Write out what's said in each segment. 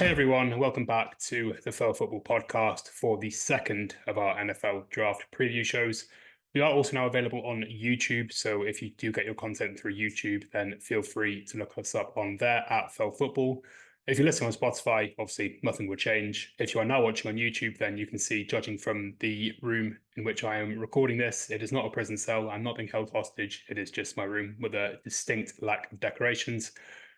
Hey everyone, and welcome back to the Fell Football Podcast for the second of our NFL draft preview shows. We are also now available on YouTube, so if you do get your content through YouTube, then feel free to look us up on there at Fell Football. If you're listening on Spotify, obviously nothing will change. If you are now watching on YouTube, then you can see, judging from the room in which I am recording this, it is not a prison cell. I'm not being held hostage. It is just my room with a distinct lack of decorations.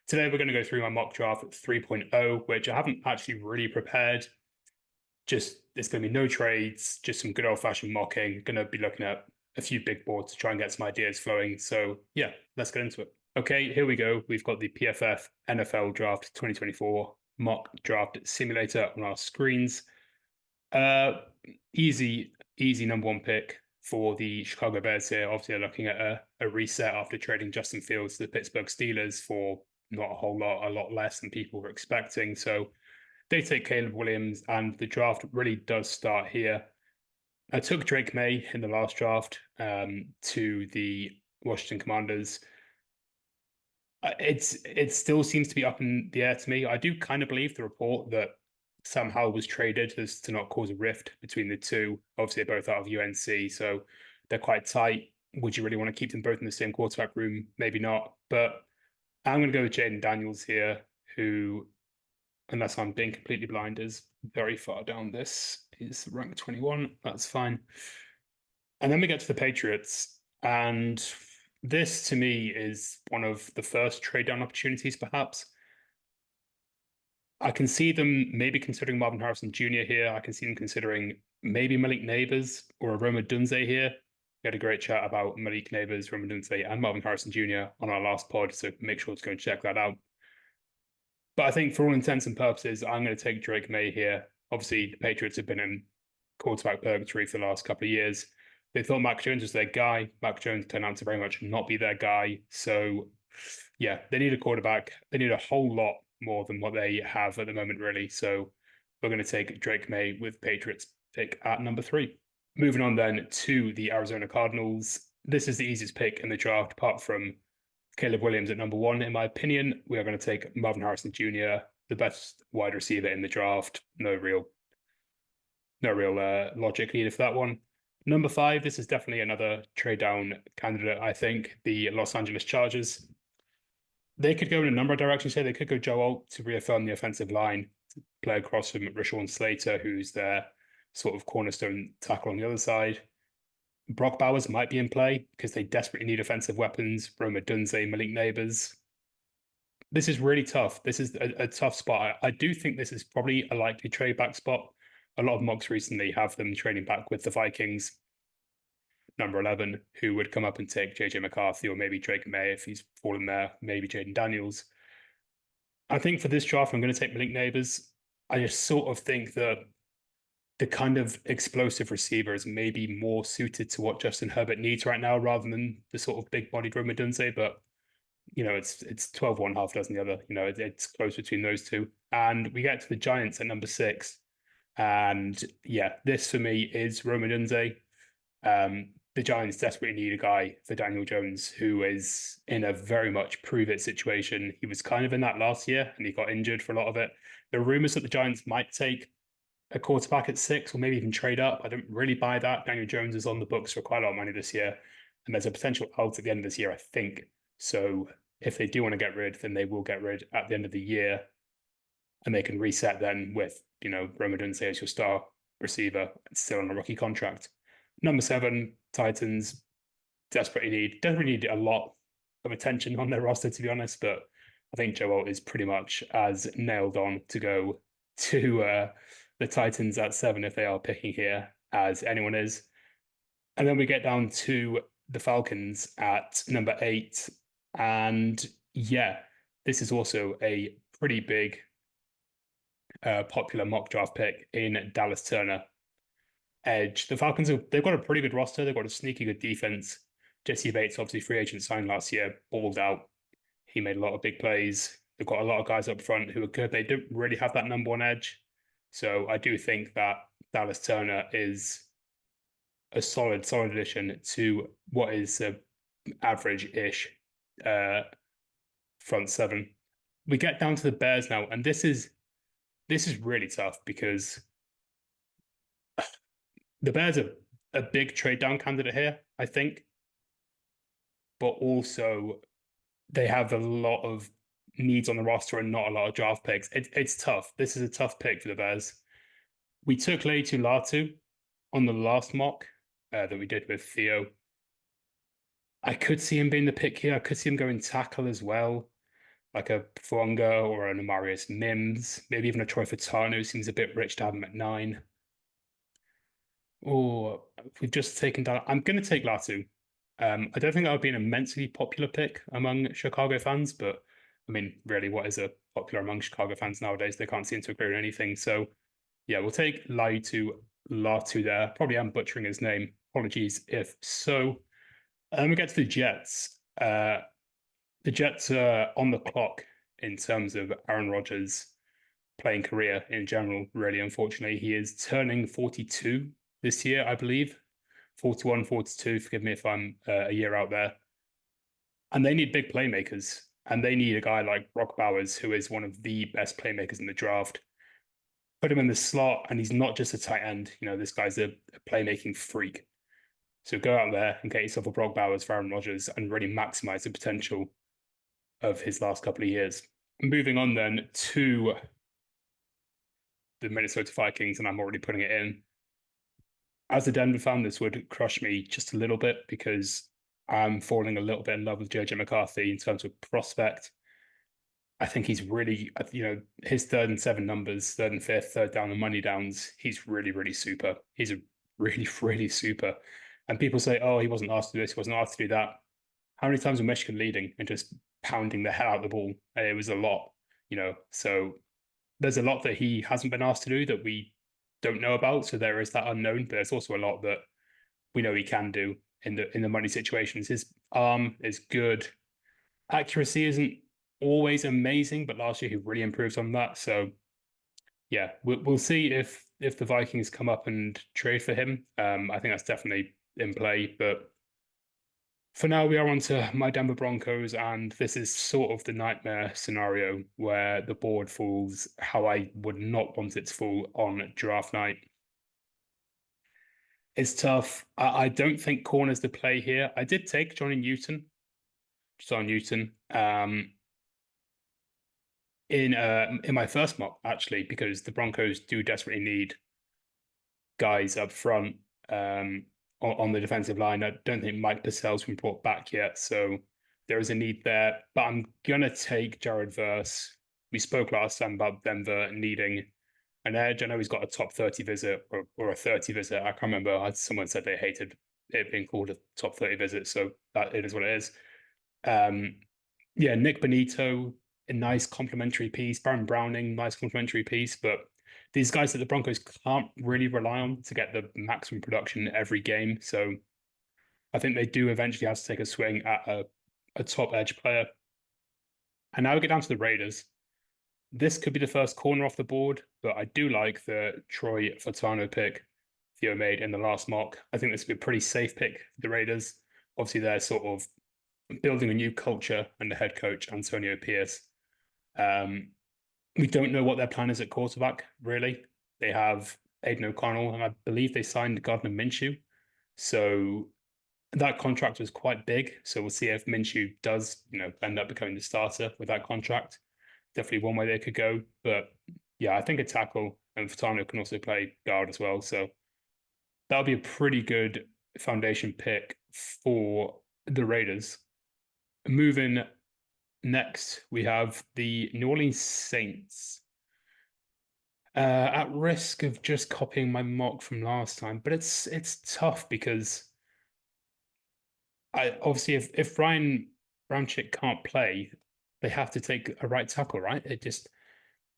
Today, we're going to go through my mock draft 3.0, which I haven't actually really prepared. Just there's going to be no trades, just some good old fashioned mocking. Going to be looking at a few big boards to try and get some ideas flowing. So, yeah, let's get into it. Okay, here we go. We've got the PFF NFL Draft 2024 mock draft simulator on our screens. Easy number one pick for the Chicago Bears here. Obviously, they're looking at a reset after trading Justin Fields to the Pittsburgh Steelers for not a whole lot, a lot less than people were expecting. So they take Caleb Williams, and the draft really does start here. I took Drake May in the last draft to the Washington Commanders. It still seems to be up in the air to me. I do kind of believe the report that Sam Howell was traded as to not cause a rift between the two. Obviously, they're both out of UNC, so they're quite tight. Would you really want to keep them both in the same quarterback room? Maybe not. But I'm going to go with Jayden Daniels here, who, unless I'm being completely blind, is very far down this. He's ranked 21. That's fine. And then we get to the Patriots. And this, to me, is one of the first trade down opportunities, perhaps. I can see them maybe considering Marvin Harrison Jr. here. I can see them considering maybe Malik Nabers or a Rome Odunze here. We had a great chat about Malik Nabers, Rome Odunze, and Marvin Harrison Jr. on our last pod, so make sure to go and check that out. But I think for all intents and purposes, I'm going to take Drake May here. Obviously, the Patriots have been in quarterback purgatory for the last couple of years. They thought Mac Jones was their guy. Mac Jones turned out to very much not be their guy. So, yeah, they need a quarterback. They need a whole lot more than what they have at the moment, really. So we're going to take Drake May with Patriots pick at number 3. Moving on then to the Arizona Cardinals. This is the easiest pick in the draft, apart from Caleb Williams at number 1. In my opinion, we are going to take Marvin Harrison Jr., the best wide receiver in the draft. No real logic needed for that one. Number 5, this is definitely another trade down candidate, I think, the Los Angeles Chargers. They could go in a number of directions here. They could go Joe Alt to reaffirm the offensive line, to play across from Rashawn Slater, who's their sort of cornerstone tackle on the other side. Brock Bowers might be in play because they desperately need offensive weapons. Rome Odunze, Malik Nabers. This is really tough. This is a tough spot. I do think this is probably a likely trade back spot. A lot of mocks recently have them trading back with the Vikings, number 11, who would come up and take JJ McCarthy or maybe Drake May if he's fallen there, maybe Jayden Daniels. I think for this draft, I'm going to take Malik Nabers. I just sort of think that the kind of explosive receiver is maybe more suited to what Justin Herbert needs right now rather than the sort of big-bodied Rome Odunze. But, it's 12 one, half dozen the other. It's close between those two. And we get to the Giants at number 6. And yeah, this for me is Rome Odunze. The Giants desperately need a guy for Daniel Jones, who is in a very much prove it situation. He was kind of in that last year and he got injured for a lot of it. There are rumors that the Giants might take a quarterback at 6 or maybe even trade up. I don't really buy that. Daniel Jones is on the books for quite a lot of money this year. And there's a potential out at the end of this year, I think. So if they do want to get rid, then they will get rid at the end of the year. And they can reset then with, Rome Odunze as your star receiver and still on a rookie contract. Number 7, Titans desperately need a lot of attention on their roster, to be honest. But I think Joe Alt is pretty much as nailed on to go to the Titans at 7 if they are picking here as anyone is. And then we get down to the Falcons at number 8. And yeah, this is also a pretty big popular mock draft pick in Dallas Turner, edge. The Falcons, they've got a pretty good roster. They've got a sneaky good defense. Jesse Bates, obviously free agent, signed last year, balled out. He made a lot of big plays. They've got a lot of guys up front who are good. They don't really have that number 1 edge. So I do think that Dallas Turner is a solid addition to what is a average-ish front 7. We get down to the Bears now, and this is this is really tough because the Bears are a big trade down candidate here, I think, but also they have a lot of needs on the roster and not a lot of draft picks. It's tough. This is a tough pick for the Bears. We took Laitu Latu on the last mock that we did with Theo. I could see him being the pick here. I could see him going tackle as well, like a Fuanga or an Amarius Mims, maybe even a Troy Fatano. Seems a bit rich to have him at 9. Or we've just taken down. I'm going to take Latu. I don't think that would be an immensely popular pick among Chicago fans, but I mean, really, what is a popular among Chicago fans nowadays? They can't seem to agree on anything. So, yeah, we'll take Latu there. Probably I'm butchering his name. Apologies if so. We get to the Jets. The Jets are on the clock in terms of Aaron Rodgers' playing career in general, really, unfortunately. He is turning 42 this year, I believe. 41, 42. Forgive me if I'm a year out there. And they need big playmakers. And they need a guy like Brock Bowers, who is one of the best playmakers in the draft. Put him in the slot, and he's not just a tight end. You know, this guy's a playmaking freak. So go out there and get yourself a Brock Bowers for Aaron Rodgers and really maximize the potential of his last couple of years. Moving on then to the Minnesota Vikings, and I'm already putting it in. As a Denver fan, this would crush me just a little bit because I'm falling a little bit in love with JJ McCarthy in terms of prospect. I think he's really, his 3rd and 7 numbers, 3rd and 5th, third down and money downs, he's really, really super. He's a really, really super. And people say, oh, he wasn't asked to do this, he wasn't asked to do that. How many times was Michigan leading and just pounding the hell out of the ball? And it was a lot, So there's a lot that he hasn't been asked to do that we don't know about. So there is that unknown, but there's also a lot that we know he can do in the money situations. His arm is good. Accuracy isn't always amazing, but last year he really improved on that. So yeah, we'll see if the Vikings come up and trade for him. I think that's definitely in play, but for now, we are on to my Denver Broncos, and this is sort of the nightmare scenario where the board falls how I would not want it to fall on draft night. It's tough. I don't think corner's the play here. I did take Johnny Newton, John Newton, in my first mock, actually, because the Broncos do desperately need guys up front. On the defensive line. I don't think Mike Purcell's been brought back yet, so there is a need there. But I'm gonna take Jared Verse. We spoke last time about Denver needing an edge. I know he's got a top 30 visit or a 30 visit. I can't remember. Someone said they hated it being called a top 30 visit, so that it is what it is. Yeah, Nick Bonito, a nice complimentary piece. Baron Browning, nice complimentary piece, but these guys that the Broncos can't really rely on to get the maximum production every game. So I think they do eventually have to take a swing at a top edge player. And now we get down to the Raiders. This could be the first corner off the board, but I do like the Troy Fatano pick Theo made in the last mock. I think this would be a pretty safe pick for the Raiders. Obviously, they're sort of building a new culture under head coach Antonio Pierce. We don't know what their plan is at quarterback, really. They have Aiden O'Connell, and I believe they signed Gardner Minshew. So that contract was quite big. So we'll see if Minshew does, end up becoming the starter with that contract. Definitely one way they could go. But yeah, I think a tackle, and Fatano can also play guard as well. So that'll be a pretty good foundation pick for the Raiders. Moving next, we have the New Orleans Saints. At risk of just copying my mock from last time, but it's tough because obviously if Ryan Ramczyk can't play, they have to take a right tackle, right?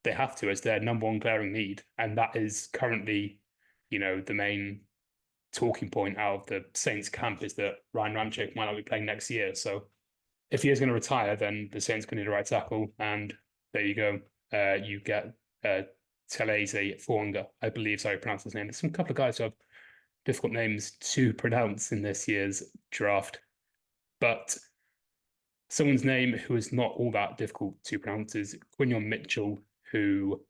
They have to as their number one glaring need, and that is currently, the main talking point out of the Saints camp is that Ryan Ramczyk might not be playing next year. So if he is going to retire, then the Saints can need a right tackle, and there you go. You get Teleze Fuanga, I believe, sorry, pronounce his name. There's some couple of guys who have difficult names to pronounce in this year's draft, but someone's name who is not all that difficult to pronounce is Quinyon Mitchell, who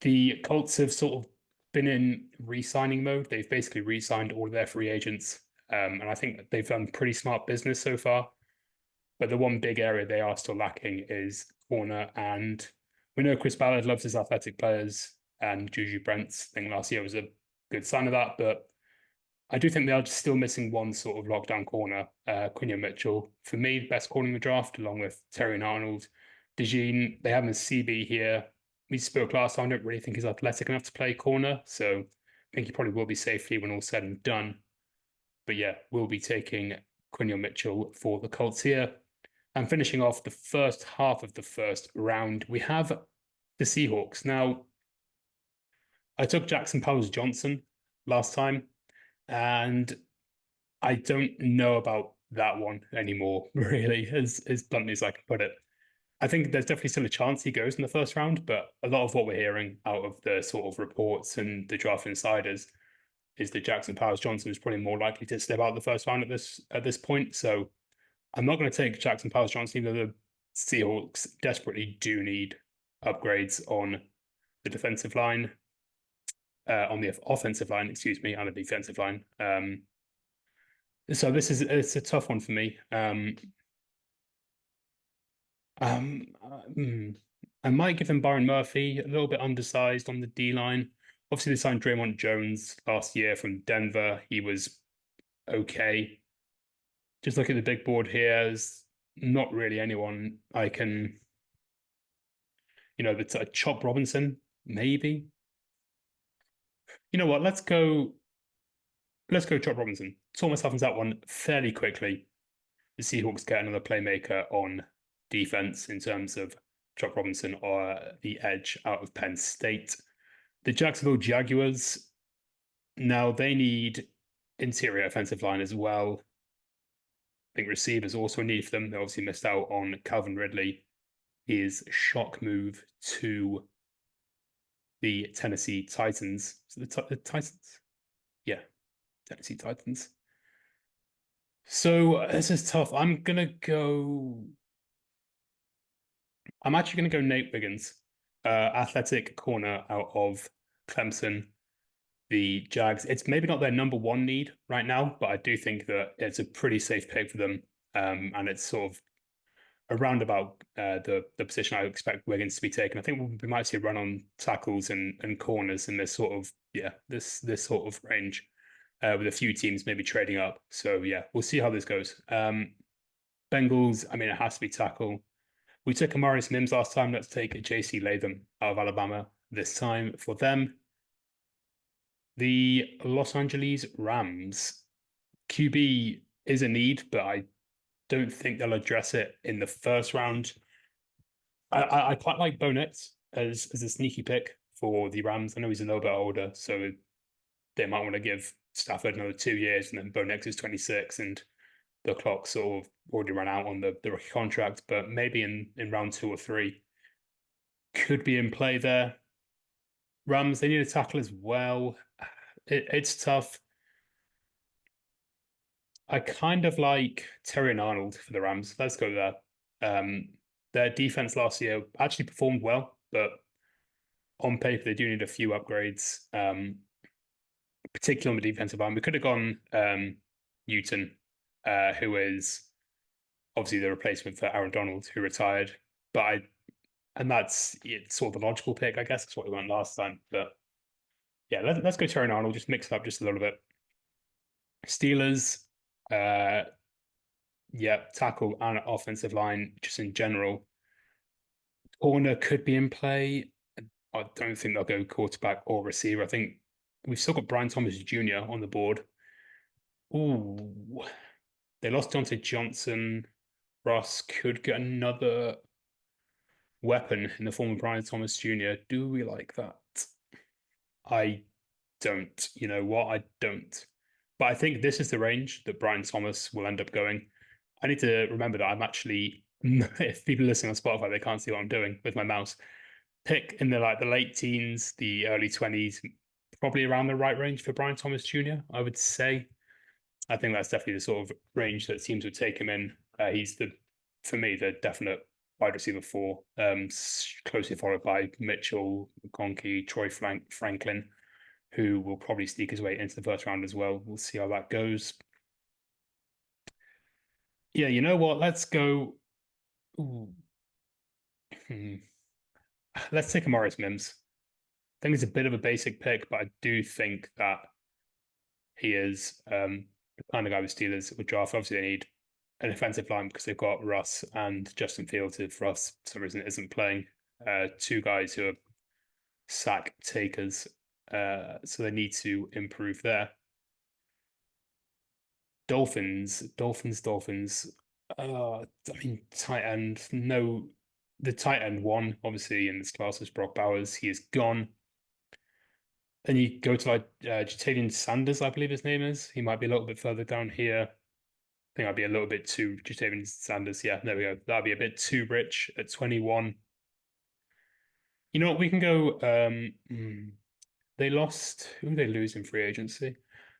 The Colts have sort of been in re-signing mode. They've basically re-signed all of their free agents, and I think that they've done pretty smart business so far. But the one big area they are still lacking is corner, and we know Chris Ballard loves his athletic players, and Juju Brents, I think last year was a good sign of that. But I do think they are still missing one sort of lockdown corner. Quinion Mitchell, for me, the best corner in the draft, along with Terry Arnold. DeJean, they have him as CB here. We spoke last time. I don't really think he's athletic enough to play corner, so I think he probably will be safety when all said and done. But yeah, we'll be taking Quinion Mitchell for the Colts here. And finishing off the first half of the first round, we have the Seahawks. Now, I took Jackson Powers Johnson last time, and I don't know about that one anymore, really, as bluntly as I can put it. I think there's definitely still a chance he goes in the first round, but a lot of what we're hearing out of the sort of reports and the draft insiders is that Jackson Powers Johnson is probably more likely to step out the first round at this point. So I'm not going to take Jackson Powers Johnson, even though the Seahawks desperately do need upgrades on the defensive line, on the offensive line, excuse me, and the defensive line. So it's a tough one for me. Um, I might give him Byron Murphy, a little bit undersized on the D line. Obviously, they signed Draymond Jones last year from Denver. He was okay. Just look at the big board here. There's not really anyone I can, that's Chop Robinson, maybe. You know what? Let's go Chop Robinson. Saw myself into that one fairly quickly. The Seahawks get another playmaker on defense in terms of Chop Robinson or the edge out of Penn State. The Jacksonville Jaguars, now they need interior offensive line as well. I think receivers also need for them. They obviously missed out on Calvin Ridley. His shock move to the Tennessee Titans. So the Titans? Yeah, Tennessee Titans. So this is tough. I'm actually gonna go Nate Wiggins, athletic corner out of Clemson. The Jags, it's maybe not their number one need right now, but I do think that it's a pretty safe pick for them. And it's sort of around about the position I expect Wiggins to be taken. I think we might see a run on tackles and corners in this sort of this sort of range, with a few teams maybe trading up. So yeah, we'll see how this goes. Bengals, I mean, it has to be tackle. We took Amarius Mims last time. Let's take J.C. Latham out of Alabama this time for them. The Los Angeles Rams QB is a need, but I don't think they'll address it in the first round. I quite like Bo Nix as a sneaky pick for the Rams. I know he's a little bit older, so they might want to give Stafford another 2 years, and then Bo Nix is 26, and the clock sort of already run out on the rookie contract. But maybe in round 2 or 3 could be in play there. Rams, they need a tackle as well. It's tough. I kind of like Terry Arnold for the Rams. Let's go there. Their defense last year actually performed well, but on paper they do need a few upgrades, particularly on the defensive line. We could have gone Newton, who is obviously the replacement for Aaron Donald, who retired. And that's sort of the logical pick, I guess. That's what we went last time. But yeah, let's go Terry Arnold. Just mix it up just a little bit. Steelers, tackle and offensive line just in general. Corner could be in play. I don't think they'll go quarterback or receiver. I think we've still got Brian Thomas Jr. on the board. Ooh, they lost Diontae Johnson. Ross could get another weapon in the form of Brian Thomas Jr. Do we like that? I don't. You know what? I don't. But I think this is the range that Brian Thomas will end up going. I need to remember that I'm actually, if people listening on Spotify, they can't see what I'm doing with my mouse. Pick in the late teens, the early 20s, probably around the right range for Brian Thomas Jr., I would say. I think that's definitely the sort of range that teams would take him in. He's for me, the definite wide receiver 4, closely followed by Mitchell, McConkey, Franklin, who will probably sneak his way into the first round as well. We'll see how that goes. Yeah, you know what? Let's go. Ooh. Let's take a Morris Mims. I think it's a bit of a basic pick, but I do think that he is the kind of guy with Steelers would draft. Obviously, they need an offensive line because they've got Russ and Justin Fields, if Russ for some reason isn't playing. Two guys who are sack takers. So they need to improve there. Dolphins. I mean, tight end. No, the tight end one, obviously, in this class is Brock Bowers. He is gone. Then you go to like Jatavian Sanders, I believe his name is. He might be a little bit further down here. I think I'd be a little bit too Jatavian Sanders. Yeah, there we go. That'd be a bit too rich at 21. You know what? We can go. They lost. Who did they lose in free agency?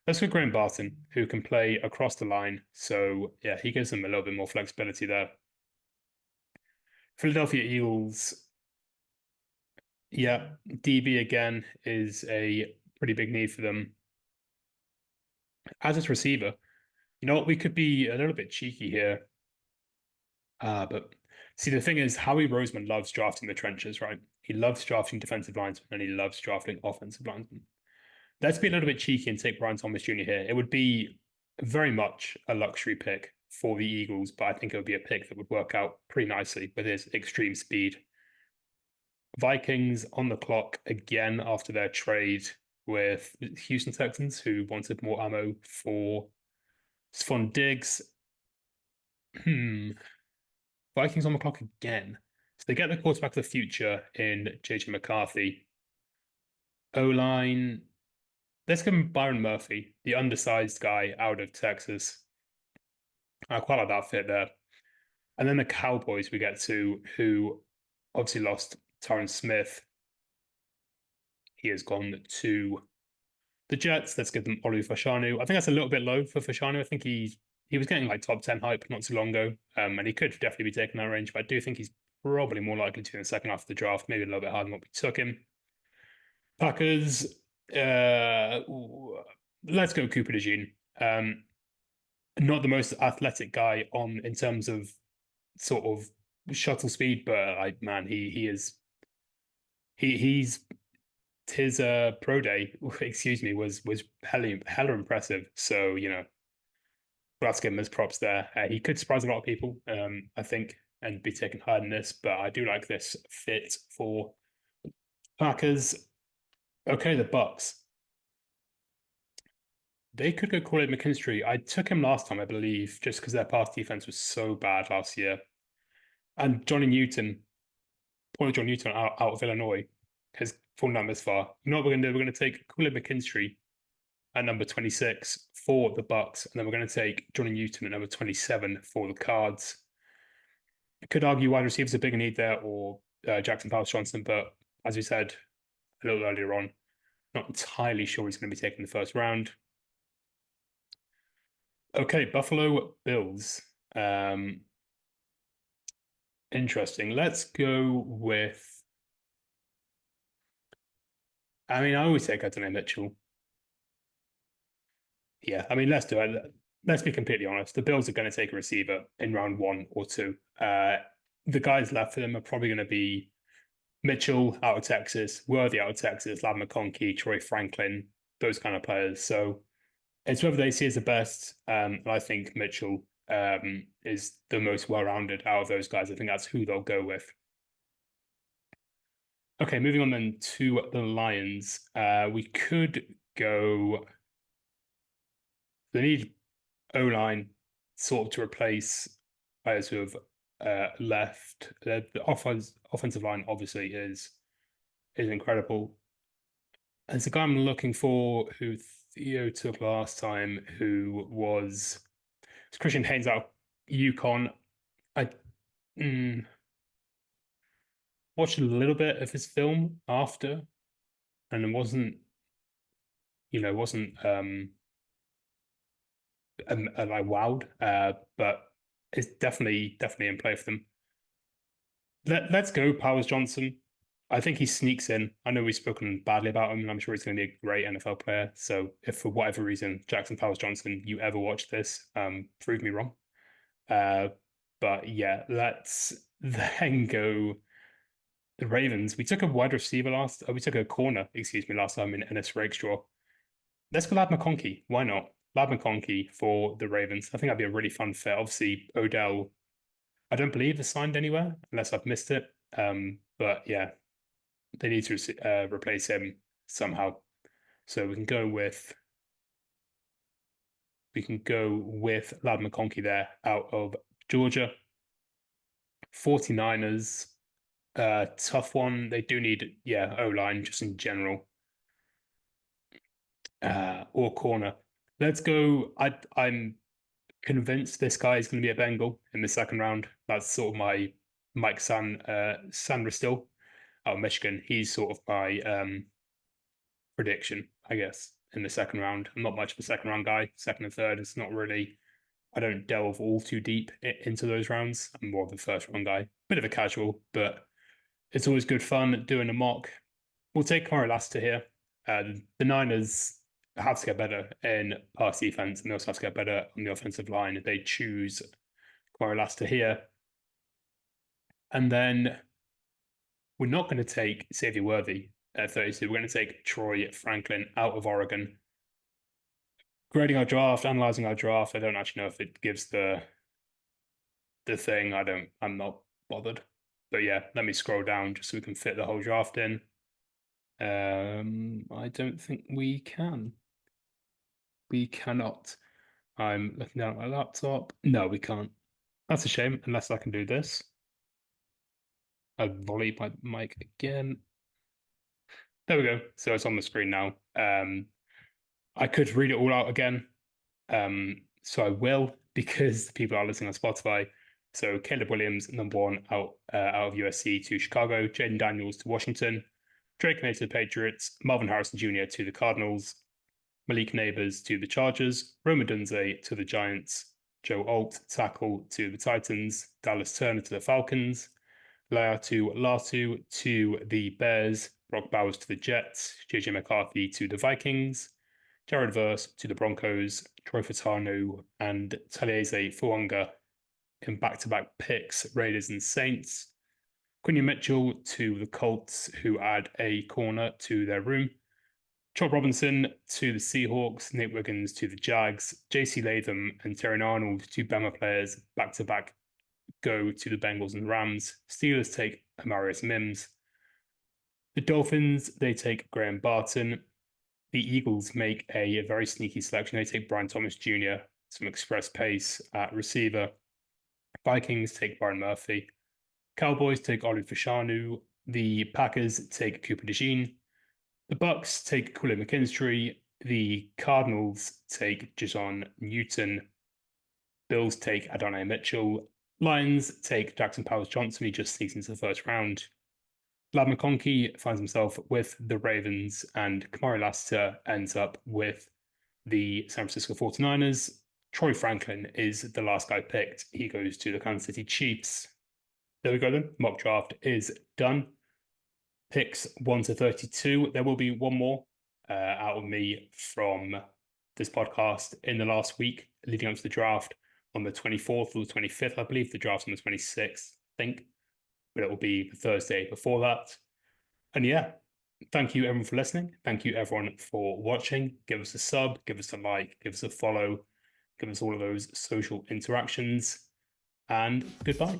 Let's go Graham Barton, who can play across the line. So yeah, he gives them a little bit more flexibility there. Philadelphia Eagles. Yeah, DB again is a pretty big need for them. As its receiver, you know what? We could be a little bit cheeky here. But see, the thing is, Howie Roseman loves drafting the trenches, right? He loves drafting defensive linesmen and he loves drafting offensive linesmen. Let's be a little bit cheeky and take Brian Thomas Jr. here. It would be very much a luxury pick for the Eagles, but I think it would be a pick that would work out pretty nicely with his extreme speed. Vikings on the clock again after their trade with Houston Texans, who wanted more ammo for Stephon Diggs. Vikings on the clock again. So they get the quarterback of the future in JJ McCarthy. O-line. Let's give him Byron Murphy, the undersized guy out of Texas. I quite like that fit there. And then the Cowboys we get to, who obviously lost Tyron Smith. He has gone to the Jets. Let's give them Olu Fashanu. I think that's a little bit low for Fashanu. I think he was getting like top 10 hype not too long ago. And he could definitely be taking that range, but I do think he's probably more likely to in the second half of the draft, maybe a little bit harder than what we took him. Packers, let's go Cooper DeJean. Not the most athletic guy on in terms of sort of shuttle speed, but man, he's his pro day, excuse me, was hella impressive. So let's give him his props there. He could surprise a lot of people, I think, and be taken higher than this. But I do like this fit for Packers. Okay, the Bucks. They could go Corey McKinstry. I took him last time, I believe, just because their pass defense was so bad last year. And Johnny Newton, poor John Newton out of Illinois, has fallen down this far. You know what we're going to do? We're going to take Cooley McKinstry at number 26 for the Bucks, and then we're going to take Johnny Newton at number 27 for the Cards. I could argue wide receivers a bigger need there, or Jackson Powers-Johnson, but as we said a little earlier on, not entirely sure he's going to be taking the first round. Okay, Buffalo Bills. Interesting. Let's go with. I mean, I always take Adonai Mitchell. Yeah, I mean, let's do it. Let's be completely honest. The Bills are going to take a receiver in round 1 or 2. The guys left for them are probably going to be Mitchell out of Texas, Worthy out of Texas, Ladd McConkey, Troy Franklin, those kind of players. So it's whether they see as the best. And I think Mitchell is the most well-rounded out of those guys. I think that's who they'll go with. Okay, moving on then to the Lions. We could go. They need O-line sort of to replace players who have left. The offensive line obviously is incredible. And it's a guy I'm looking for who Theo took last time, who was Christian Haynes out of UConn. I watched a little bit of his film after, and it wasn't like wowed, but it's definitely in play for them. Let's go, Powers Johnson. I think he sneaks in. I know we've spoken badly about him, and I'm sure he's going to be a great NFL player. So if for whatever reason, Jackson Powers Johnson, you ever watch this, prove me wrong. But yeah, let's then go the Ravens. We took a wide receiver we took a corner, excuse me, last time in Ennis Rakestraw. Let's go Lad McConkey. Why not? Lad McConkey for the Ravens. I think that'd be a really fun fit. Obviously, Odell, I don't believe is signed anywhere unless I've missed it. But yeah, they need to replace him somehow. So we can go with Lad McConkey there out of Georgia. 49ers, tough one. They do need, O-line just in general. Or corner. Let's go. I'm convinced this guy is going to be a Bengal in the second round. That's sort of my Mike Sanderstill out of Michigan. He's sort of my prediction, I guess, in the second round. I'm not much of a second round guy. Second and third, it's not really. I don't delve all too deep into those rounds. I'm more of a first round guy. Bit of a casual, but it's always good fun doing a mock. We'll take Kamari Lassiter here. The Niners have to get better in pass defense, and they also have to get better on the offensive line if they choose Kamari Lassiter here. And then we're not going to take Xavier Worthy at 32. We're going to take Troy Franklin out of Oregon. Grading our draft, analyzing our draft, I don't actually know if it gives the thing. I'm not bothered. But yeah, let me scroll down just so we can fit the whole draft in. I don't think we can. We cannot. I'm looking down at my laptop. No, we can't. That's a shame, unless I can do this. I'll volley my mic again. There we go. So it's on the screen now. I could read it all out again. So I will, because the people are listening on Spotify. So Caleb Williams, #1 out of USC to Chicago. Jaden Daniels to Washington. Drake May to the Patriots. Marvin Harrison Jr. to the Cardinals. Malik Neighbors to the Chargers. Rome Odunze to the Giants. Joe Alt, tackle to the Titans. Dallas Turner to the Falcons. Laiatu Latu to the Bears. Brock Bowers to the Jets. JJ McCarthy to the Vikings. Jared Verse to the Broncos. Troy Fatano and Taliese Fuanga in back-to-back picks, Raiders and Saints. Quinyon Mitchell to the Colts, who add a corner to their room. Chop Robinson to the Seahawks, Nate Wiggins to the Jags, JC Latham and Terry Arnold, two Bama players, back-to-back go to the Bengals and Rams. Steelers take Amarius Mims. The Dolphins, they take Graham Barton. The Eagles make a very sneaky selection. They take Brian Thomas Jr., some express pace at receiver. Vikings take Byron Murphy. Cowboys take Olu Fashanu. The Packers take Cooper DeJean. The Bucks take Quilly McKinstry. The Cardinals take Jason Newton. Bills take Adonai Mitchell. Lions take Jackson Powers Johnson. He just sneaks into the first round. Lad McConkey finds himself with the Ravens, and Kamari Lassiter ends up with the San Francisco 49ers. Troy Franklin is the last guy picked. He goes to the Kansas City Chiefs. There we go then. Mock draft is done. Picks 1 to 32. There will be one more out of me from this podcast in the last week leading up to the draft on the 24th or the 25th. I believe the draft's on the 26th, I think. But it will be the Thursday before that. And yeah, thank you everyone for listening. Thank you everyone for watching. Give us a sub, give us a like, give us a follow, give us all of those social interactions. And goodbye.